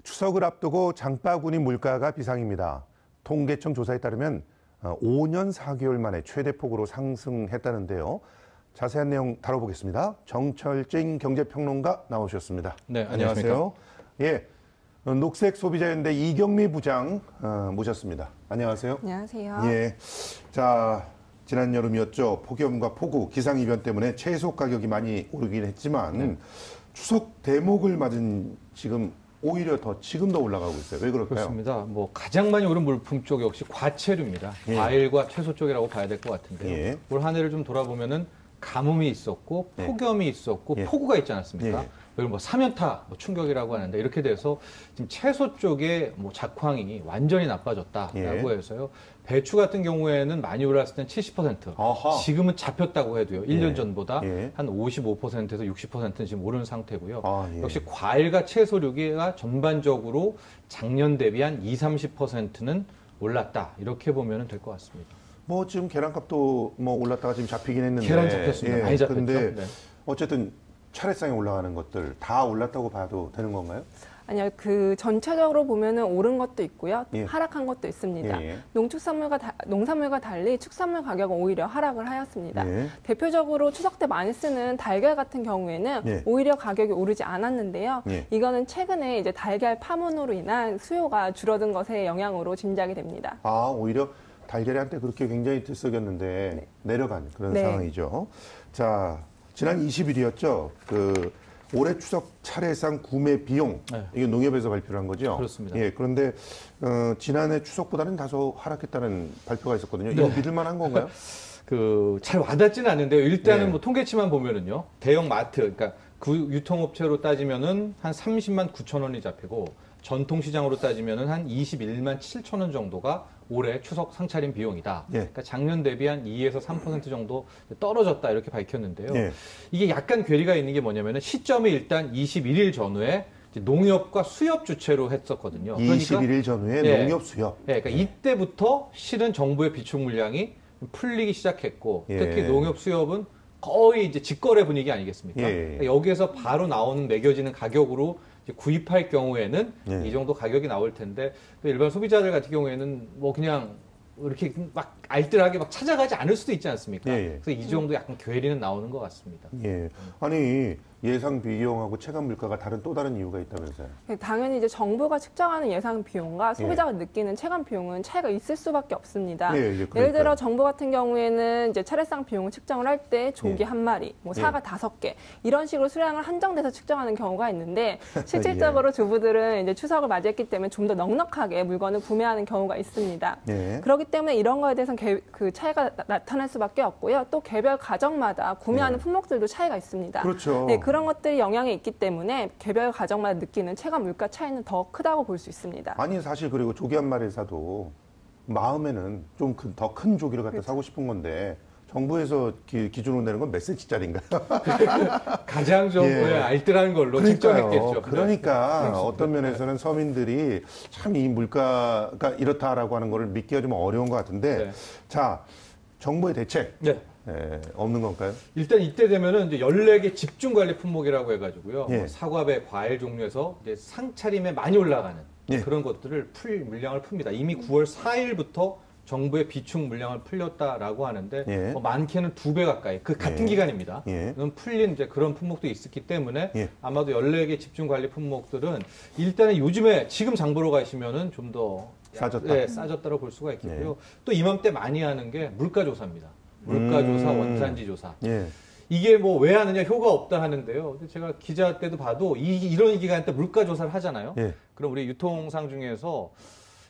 추석을 앞두고 장바구니 물가가 비상입니다. 통계청 조사에 따르면 5년 4개월 만에 최대폭으로 상승했다는데요. 자세한 내용 다뤄보겠습니다. 정철진 경제평론가 나오셨습니다. 네, 안녕하세요. 예, 녹색 소비자연대 이경미 부장 모셨습니다. 안녕하세요. 안녕하세요. 예, 자 지난 여름이었죠. 폭염과 폭우, 기상이변 때문에 채소 가격이 많이 오르긴 했지만 추석 대목을 맞은 지금 오히려 지금 더 올라가고 있어요. 왜 그럴까요? 그렇습니다. 뭐 가장 많이 오른 물품 쪽 역시 과채류입니다. 예. 과일과 채소 쪽이라고 봐야 될 것 같은데요. 예. 올 한 해를 좀 돌아보면은 가뭄이 있었고 예. 폭염이 있었고 예. 폭우가 있지 않았습니까? 예. 여기 뭐 사면타 충격이라고 하는데 이렇게 돼서 지금 채소 쪽에 뭐 작황이 완전히 나빠졌다라고 예. 해서요. 배추 같은 경우에는 많이 올랐을 땐 70%, 아하. 지금은 잡혔다고 해도요. 1년 예. 전보다 한 55%에서 60%는 지금 오른 상태고요. 예. 역시 과일과 채소류가 전반적으로 작년 대비 한 20-30%는 올랐다. 이렇게 보면 될 것 같습니다. 뭐 지금 계란값도 뭐 올랐다가 지금 잡히긴 했는데. 계란 잡혔습니다. 많이 잡혔죠. 근데 네. 어쨌든 차례상에 올라가는 것들 다 올랐다고 봐도 되는 건가요? 아니요, 전체적으로 보면은 오른 것도 있고요, 예. 하락한 것도 있습니다. 예. 농산물과 달리 축산물 가격은 오히려 하락을 하였습니다. 예. 대표적으로 추석 때 많이 쓰는 달걀 같은 경우에는 예. 오히려 가격이 오르지 않았는데요. 예. 이거는 최근에 이제 달걀 파문으로 인한 수요가 줄어든 것의 영향으로 짐작이 됩니다. 오히려 달걀이 한때 그렇게 굉장히 들썩였는데 내려간 그런 네. 상황이죠. 자, 지난 20일이었죠. 올해 추석 차례상 구매 비용, 네. 이게 농협에서 발표를 한 거죠? 그렇습니다. 예, 그런데 지난해 추석보다는 다소 하락했다는 발표가 있었거든요. 이거 믿을 만한 건가요? 잘 와닿지는 않는데요. 일단은 네. 뭐 통계치만 보면은요. 대형 마트, 그러니까 유통업체로 따지면은 한 30만 9천 원이 잡히고 전통시장으로 따지면은 한 21만 7천 원 정도가 올해 추석 상차림 비용이다. 예. 그러니까 작년 대비 한 2에서 3% 정도 떨어졌다 이렇게 밝혔는데요. 예. 이게 약간 괴리가 있는 게 뭐냐면은 시점이 일단 21일 전후에 농협과 수협 주체로 했었거든요. 21일 전후에 예. 농협 수협. 그러니까 이때부터 실은 정부의 비축 물량이 풀리기 시작했고 예. 특히 농협 수협은 거의 이제 직거래 분위기 아니겠습니까? 예. 그러니까 여기에서 바로 나오는 매겨지는 가격으로 이제 구입할 경우에는 예. 이 정도 가격이 나올 텐데 일반 소비자들 같은 경우에는 뭐 그냥 이렇게 막 알뜰하게 막 찾아가지 않을 수도 있지 않습니까? 예, 예. 그래서 이 정도 약간 괴리는 나오는 것 같습니다. 예. 아니, 예상 비용하고 체감 물가가 또 다른 이유가 있다면서요? 당연히 이제 정부가 측정하는 예상 비용과 소비자가 느끼는 체감 비용은 차이가 있을 수밖에 없습니다. 예를 들어 정부 같은 경우에는 이제 차례상 비용을 측정을 할 때 조기 한 마리, 뭐 사과 5개 이런 식으로 수량을 한정돼서 측정하는 경우가 있는데 실질적으로 주부들은 이제 추석을 맞이했기 때문에 좀 더 넉넉하게 물건을 구매하는 경우가 있습니다. 예. 그렇기 때문에 이런 거에 대해서는 그 차이가 나타날 수밖에 없고요. 또 개별 가정마다 구매하는 품목들도 차이가 있습니다. 그렇죠. 네, 그런 것들이 영향이 있기 때문에 개별 가정마다 느끼는 체감 물가 차이는 더 크다고 볼 수 있습니다. 아니 사실 그리고 조기 한 마리 사도 마음에는 좀 더 큰 조기를 갖다 사고 싶은 건데 정부에서 기준으로 내는 건 몇 cm짜리인가요? 가장 좀 알뜰한 걸로 측정했겠죠. 그러니까 어떤 면에서는 서민들이 참 이 물가가 이렇다라고 하는 거를 믿기가 좀 어려운 것 같은데 네. 자 정부의 대책 네. 없는 건가요? 일단 이때 되면은 이제 14개 집중 관리 품목이라고 해가지고요. 예. 뭐 사과배, 과일 종류에서 이제 상차림에 많이 올라가는 예. 그런 것들을 물량을 풉니다. 이미 9월 4일부터 정부의 비축 물량을 풀렸다라고 하는데 예. 많게는 2배 가까이 같은 기간입니다. 예. 풀린 이제 그런 품목도 있었기 때문에 예. 아마도 14개 집중 관리 품목들은 일단은 요즘에 지금 장 보러 가시면은 좀 더 싸졌다. 싸졌다고 볼 수가 있겠고요. 또 이맘때 많이 하는 게 물가 조사입니다. 물가 조사, 원산지 조사. 예. 이게 뭐 왜 하느냐 효과 없다 하는데요. 근데 제가 기자 때도 봐도 이런 기간 때 물가 조사를 하잖아요. 예. 그럼 우리 유통상 중에서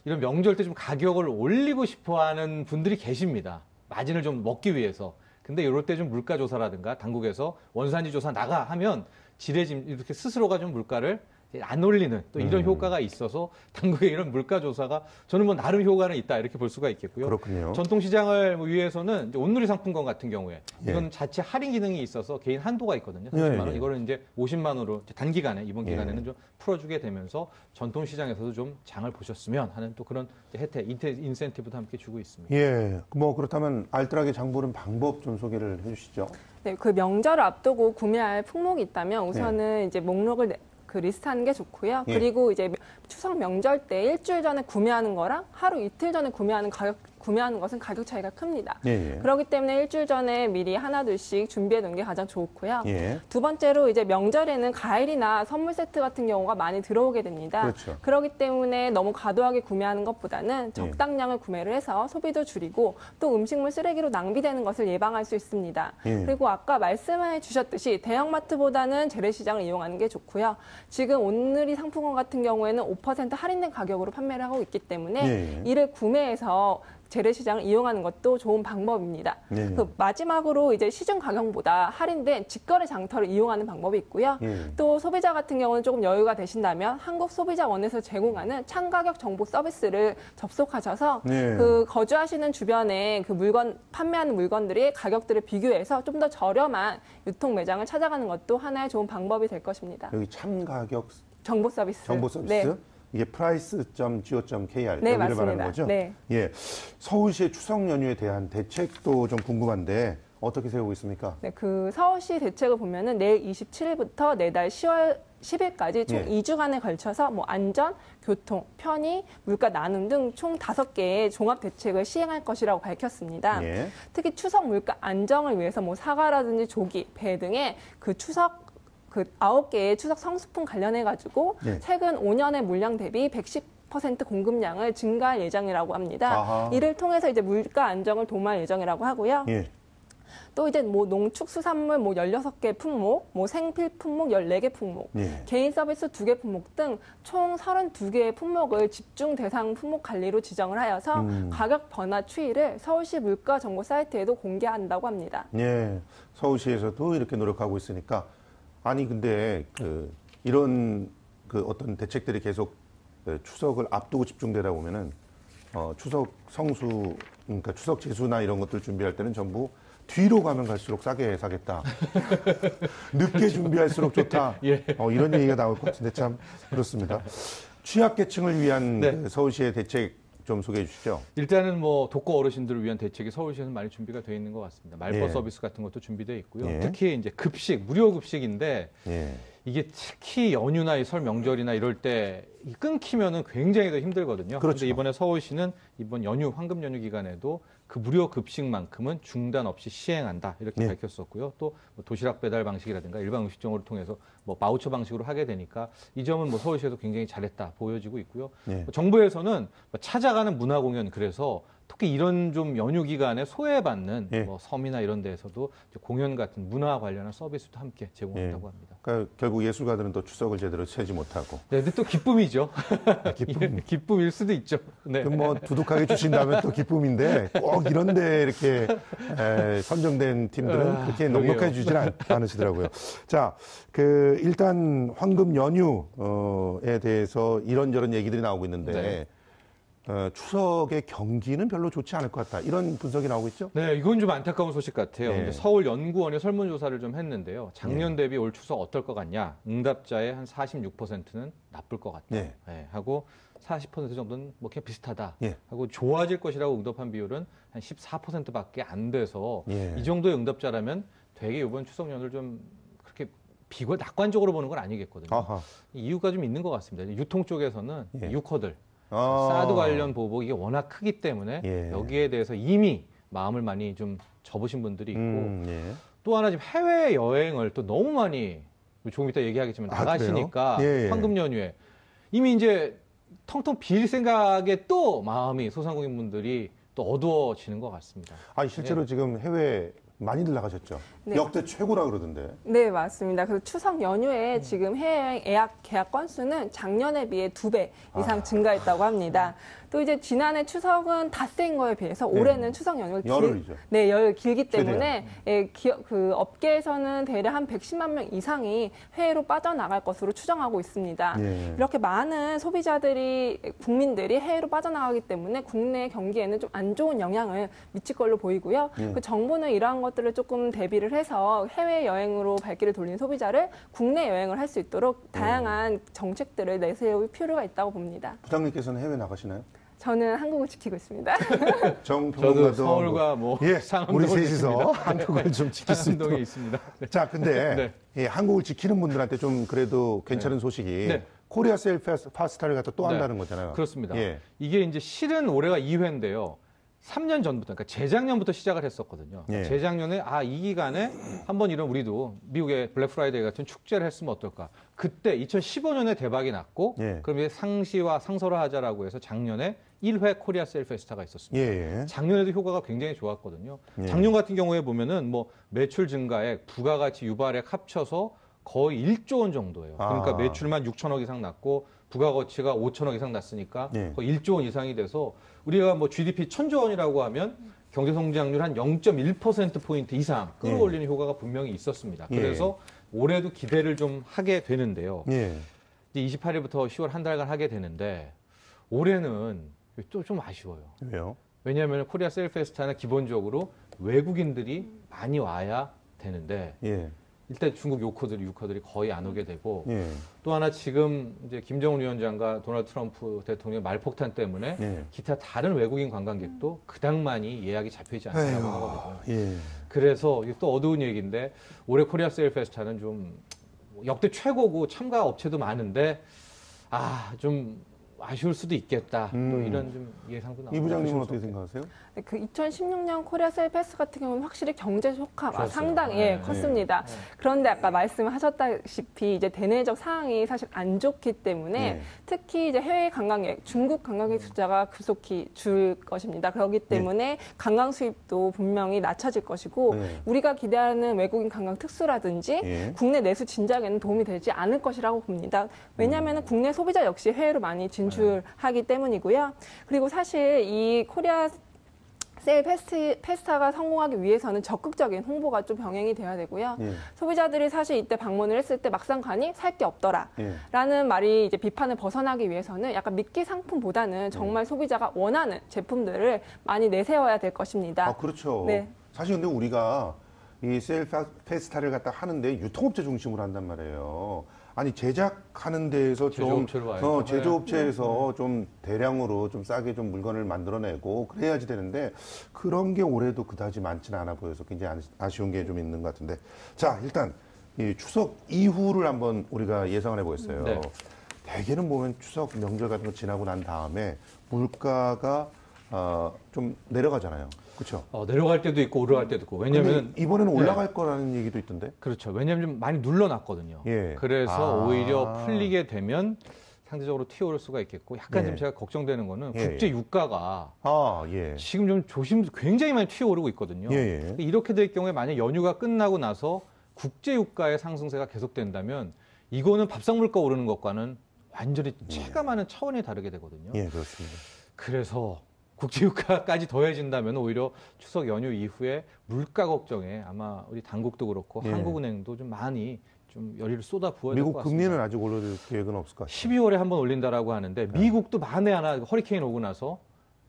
이런 명절 때 좀 가격을 올리고 싶어 하는 분들이 계십니다. 마진을 좀 먹기 위해서. 근데 이럴 때 좀 물가 조사라든가 당국에서 원산지 조사 나가 하면 지레짐 이렇게 스스로가 좀 물가를 안 올리는 또 이런 효과가 있어서 당국의 이런 물가 조사가 저는 뭐 나름 효과는 있다 이렇게 볼 수가 있겠고요. 그렇군요. 전통시장을 위해서는 이제 온누리 상품권 같은 경우에 예. 이건 자체 할인 기능이 있어서 개인 한도가 있거든요. 30만 원. 예. 이거는 이제 50만 원으로 단기간에 이번 예. 기간에는 좀 풀어주게 되면서 전통시장에서도 좀 장을 보셨으면 하는 또 그런 혜택, 인센티브도 함께 주고 있습니다. 예. 뭐 그렇다면 알뜰하게 장 보는 방법 좀 소개를 해주시죠. 네, 그 명절을 앞두고 구매할 품목이 있다면 우선은 이제 목록을 그 리스트하는 게 좋고요. 예. 그리고 이제 추석 명절 때 일주일 전에 구매하는 거랑 하루 이틀 전에 구매하는 것은 가격 차이가 큽니다. 예. 그렇기 때문에 일주일 전에 미리 하나 둘씩 준비해 놓는 게 가장 좋고요. 예. 두 번째로 이제 명절에는 과일이나 선물 세트 같은 경우가 많이 들어오게 됩니다. 그렇죠. 그렇기 때문에 너무 과도하게 구매하는 것보다는 적당량을 구매를 해서 소비도 줄이고 또 음식물 쓰레기로 낭비되는 것을 예방할 수 있습니다. 예. 그리고 아까 말씀해 주셨듯이 대형마트보다는 재래시장을 이용하는 게 좋고요. 지금 온누리 상품권 같은 경우에는 5% 할인된 가격으로 판매를 하고 있기 때문에 예. 이를 구매해서 재래시장을 이용하는 것도 좋은 방법입니다. 네. 그 마지막으로 이제 시중 가격보다 할인된 직거래 장터를 이용하는 방법이 있고요. 또 소비자 같은 경우는 조금 여유가 되신다면 한국소비자원에서 제공하는 창가격 정보 서비스를 접속하셔서 그 거주하시는 주변에 그 판매하는 물건들의 가격들을 비교해서 좀 더 저렴한 유통 매장을 찾아가는 것도 하나의 좋은 방법이 될 것입니다. 여기 참가격 정보 서비스. 네. 이게 price.go.kr 네, 여기를 맞습니다. 말하는 거죠? 네. 예. 서울시의 추석 연휴에 대한 대책도 좀 궁금한데 어떻게 세우고 있습니까? 네, 그 서울시 대책을 보면은 내일 27일부터 내달 10월 10일까지 총 2주간에 걸쳐서 뭐 안전, 교통, 편의, 물가 나눔 등 총 5개의 종합 대책을 시행할 것이라고 밝혔습니다. 예. 특히 추석 물가 안정을 위해서 뭐 사과라든지 조기, 배 등의 그 9개의 추석 성수품 관련해가지고 최근 5년의 물량 대비 110% 공급량을 증가할 예정이라고 합니다. 아하. 이를 통해서 이제 물가 안정을 도모할 예정이라고 하고요. 예. 또 이제 뭐 농축수산물 뭐 16개 품목, 뭐 생필 품목 14개 품목, 개인 서비스 2개 품목 등 총 32개의 품목을 집중 대상 품목 관리로 지정을 하여서 가격 변화 추이를 서울시 물가 정보 사이트에도 공개한다고 합니다. 예. 서울시에서도 이렇게 노력하고 있으니까 아니 근데 이런 어떤 대책들이 계속 추석을 앞두고 집중되다 보면은 추석 성수 그러니까 추석 제수나 이런 것들 준비할 때는 전부 뒤로 가면 갈수록 싸게 사겠다. 늦게 준비할수록 좋다. 예. 이런 얘기가 나올 것 같은데 참 그렇습니다. 취약계층을 위한 그 서울시의 대책 좀 소개해 주시죠. 일단은 뭐 독거 어르신들을 위한 대책이 서울시에서 많이 준비가 되어 있는 것 같습니다. 말벗 서비스 같은 것도 준비되어 있고요. 특히 이제 급식, 무료 급식인데 이게 특히 연휴나 이 설 명절이나 이럴 때 끊기면은 굉장히 더 힘들거든요. 그런데 그렇죠. 이번에 서울시는 이번 연휴, 황금 연휴 기간에도 그 무료 급식만큼은 중단 없이 시행한다 이렇게 밝혔었고요. 또 뭐 도시락 배달 방식이라든가 일반 음식점을 통해서 뭐 바우처 방식으로 하게 되니까 이 점은 뭐 서울시에서 굉장히 잘했다 보여지고 있고요. 정부에서는 찾아가는 문화 공연 그래서 특히 이런 좀 연휴 기간에 소외받는 뭐 섬이나 이런 데에서도 공연 같은 문화 관련한 서비스도 함께 제공한다고 합니다. 그러니까 결국 예술가들은 또 추석을 제대로 채지 못하고. 네, 근데 또 기쁨이죠. 기쁨일 수도 있죠. 네. 뭐 두둑하게 주신다면 또 기쁨인데 꼭 이런데 이렇게 선정된 팀들은 그렇게 넉넉하게 주진 않으시더라고요. 자, 일단 황금 연휴에 대해서 이런저런 얘기들이 나오고 있는데. 추석의 경기는 별로 좋지 않을 것 같다. 이런 분석이 나오고 있죠? 네, 이건 좀 안타까운 소식 같아요. 서울연구원이 설문조사를 좀 했는데요. 작년 대비 올 추석 어떨 것 같냐? 응답자의 한 46%는 나쁠 것 같다. 하고 40% 정도는 뭐 그냥 비슷하다. 하고 좋아질 것이라고 응답한 비율은 한 14%밖에 안 돼서 이 정도의 응답자라면 되게 이번 추석 연휴를 좀 그렇게 낙관적으로 보는 건 아니겠거든요. 아하. 이유가 좀 있는 것 같습니다. 유통 쪽에서는 유커들. 사드 관련 보복이 워낙 크기 때문에 여기에 대해서 이미 마음을 많이 좀 접으신 분들이 있고 또 하나 지금 해외 여행을 또 너무 많이 조금 이따 얘기하겠지만 나가시니까 황금 연휴에 이미 이제 텅텅 빌 생각에 또 마음이 소상공인분들이 또 어두워지는 것 같습니다. 아니 실제로 지금 해외 많이들 나가셨죠? 역대 최고라 그러던데. 네, 맞습니다. 그래서 추석 연휴에 지금 해외여행 예약 계약 건수는 작년에 비해 2배 이상 증가했다고 합니다. 또 이제 지난해 추석은 닷새인 거에 비해서 올해는 추석 연휴를 열흘 길기 때문에 그 업계에서는 대략 한 110만 명 이상이 해외로 빠져나갈 것으로 추정하고 있습니다. 이렇게 많은 국민들이 해외로 빠져나가기 때문에 국내 경기에는 좀 안 좋은 영향을 미칠 걸로 보이고요. 그 정부는 이러한 것들을 조금 대비를 해서 해외 여행으로 발길을 돌린 소비자를 국내 여행을 할 수 있도록 다양한 정책들을 내세울 필요가 있다고 봅니다. 부장님께서는 해외 나가시나요? 저는 한국을 지키고 있습니다. 저도 서울과 뭐 예, 우리 셋이서 지킵니다. 한국을 좀 지킬 수 있도록. 상암동에 있습니다. 네. 자, 근데 네. 예, 한국을 지키는 분들한테 좀 그래도 괜찮은 소식이 네. 코리아 세일 파스타를 갖다 또 네. 한다는 거잖아요. 그렇습니다. 예. 이게 이제 실은 올해가 2회인데요. 3년 전부터, 그러니까 재작년부터 시작을 했었거든요. 예. 재작년에 이 기간에 한번 이런 우리도 미국의 블랙 프라이데이 같은 축제를 했으면 어떨까. 그때 2015년에 대박이 났고, 예. 그럼 이제 상시와 상설화하자라고 해서 작년에 1회 코리아 세일 페스타가 있었습니다. 예. 작년에도 효과가 굉장히 좋았거든요. 예. 작년 같은 경우에 보면은 뭐 매출 증가액, 부가가치 유발액 합쳐서 거의 1조 원 정도예요. 그러니까 매출만 6천억 이상 났고 부가가치가 5천억 이상 났으니까 예. 거의 1조 원 이상이 돼서 우리가 뭐 GDP 1,000조 원이라고 하면 경제 성장률 한 0.1%포인트 이상 끌어올리는 효과가 분명히 있었습니다. 예. 그래서 올해도 기대를 좀 하게 되는데요. 예. 이제 28일부터 10월 한 달간 하게 되는데 올해는 또 좀 아쉬워요. 왜요? 왜냐하면 코리아 세일 페스타는 기본적으로 외국인들이 많이 와야 되는데 예. 일단 중국 유커들이 거의 안 오게 되고 예. 또 하나 지금 이제 김정은 위원장과 도널드 트럼프 대통령의 말폭탄 때문에 예. 기타 다른 외국인 관광객도 그닥 많이 예약이 잡히지 않다고 하거든요. 예. 그래서 이게 또 어두운 얘기인데 올해 코리아 세일 페스타는 좀 역대 최고고 참가 업체도 많은데 좀 아쉬울 수도 있겠다. 또 이런 좀 예상도 나오고. 이 부장님은 어떻게 생각하세요? 네, 그 2016년 코리아 세일 패스 같은 경우는 확실히 경제 효과가 그렇죠. 상당히 네. 컸습니다. 그런데 아까 말씀하셨다시피 이제 대내적 상황이 사실 안 좋기 때문에 네. 특히 이제 해외 관광객, 중국 관광객 숫자가 급속히 줄 것입니다. 그렇기 때문에 관광 수입도 분명히 낮춰질 것이고 네. 우리가 기대하는 외국인 관광 특수라든지 예. 국내 내수 진작에는 도움이 되지 않을 것이라고 봅니다. 왜냐하면 국내 소비자 역시 해외로 많이 진출하기 때문이고요. 그리고 사실 이 코리아 세일 페스타가 성공하기 위해서는 적극적인 홍보가 좀 병행이 돼야 되고요. 예. 소비자들이 사실 이때 방문을 했을 때 막상 가니 살 게 없더라. 예. 라는 말이 이제 비판을 벗어나기 위해서는 약간 미끼 상품보다는 정말 소비자가 원하는 제품들을 많이 내세워야 될 것입니다. 그렇죠. 네. 사실 근데 우리가 이 세일 페스타를 갖다 하는데 유통업체 중심으로 한단 말이에요. 아니 제작하는 데에서 제조업체로 와야죠. 제조업체에서 좀 대량으로 좀 싸게 좀 물건을 만들어내고 그래야지 되는데 그런 게 올해도 그다지 많지는 않아 보여서 굉장히 아쉬운 게 좀 있는 것 같은데 자 일단 이 추석 이후를 한번 우리가 예상을 해보겠어요. 네. 대개는 보면 추석 명절 같은 거 지나고 난 다음에 물가가 좀 내려가잖아요. 그렇죠? 내려갈 때도 있고 올라갈 때도 있고. 왜냐면 이번에는 올라갈 거라는 얘기도 있던데. 그렇죠. 왜냐면 좀 많이 눌러놨거든요. 예. 그래서 오히려 풀리게 되면 상대적으로 튀어오를 수가 있겠고 약간 예. 좀 제가 걱정되는 거는 예. 국제 유가가 예. 지금 좀 굉장히 많이 튀어오르고 있거든요. 예. 이렇게 될 경우에 만약 연휴가 끝나고 나서 국제 유가의 상승세가 계속된다면 이거는 밥상 물가 오르는 것과는 완전히 체감하는 차원이 다르게 되거든요. 예, 그렇습니다. 그래서 국제유가까지 더해진다면 오히려 추석 연휴 이후에 물가 걱정에 아마 우리 당국도 그렇고 예. 한국은행도 좀 많이 좀 열의를 쏟아 부어야 될 것 미국 같습니다. 금리는 아직 올릴 계획은 없을 것 같아요. 12월에 한번 올린다라고 하는데 미국도 만에 하나 허리케인 오고 나서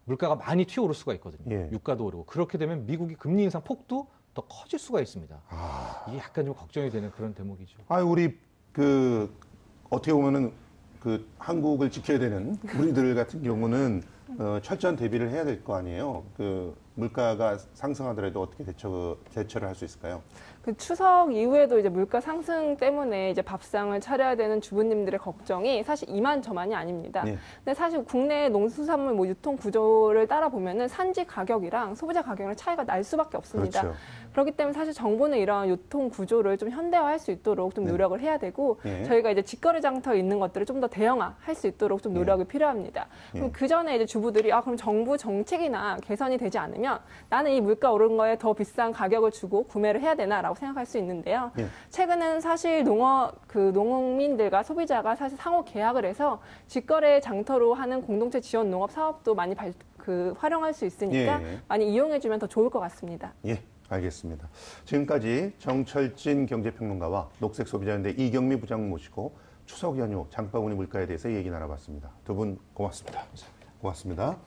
물가가 많이 튀어오를 수가 있거든요. 예. 유가도 오르고 그렇게 되면 미국이 금리 인상 폭도 더 커질 수가 있습니다. 이게 약간 좀 걱정이 되는 그런 대목이죠. 우리 어떻게 보면은 한국을 지켜야 되는 우리들 같은 경우는 철저한 대비를 해야 될 거 아니에요. 물가가 상승하더라도 어떻게 대처를 할 수 있을까요? 그 추석 이후에도 이제 물가 상승 때문에 이제 밥상을 차려야 되는 주부님들의 걱정이 사실 이만저만이 아닙니다. 네. 근데 사실 국내 농수산물 유통 구조를 따라 보면은 산지 가격이랑 소비자 가격이랑 차이가 날 수밖에 없습니다. 그렇죠. 그렇기 때문에 사실 정부는 이런 유통 구조를 좀 현대화할 수 있도록 좀 노력을 해야 되고 네. 저희가 이제 직거래 장터에 있는 것들을 좀 더 대형화할 수 있도록 좀 노력이 필요합니다. 그럼 그 전에 이제 주부들이 그럼 정부 정책이나 개선이 되지 않으면 나는 이 물가 오른 거에 더 비싼 가격을 주고 구매를 해야 되나라고 생각할 수 있는데요. 최근에는 사실 농민들과 소비자가 사실 상호 계약을 해서 직거래 장터로 하는 공동체 지원 농업 사업도 많이 활용할 수 있으니까 많이 이용해주면 더 좋을 것 같습니다. 예, 알겠습니다. 지금까지 정철진 경제평론가와 녹색소비자연대 이경미 부장 모시고 추석 연휴 장바구니 물가에 대해서 얘기 나눠봤습니다. 두 분 고맙습니다. 고맙습니다.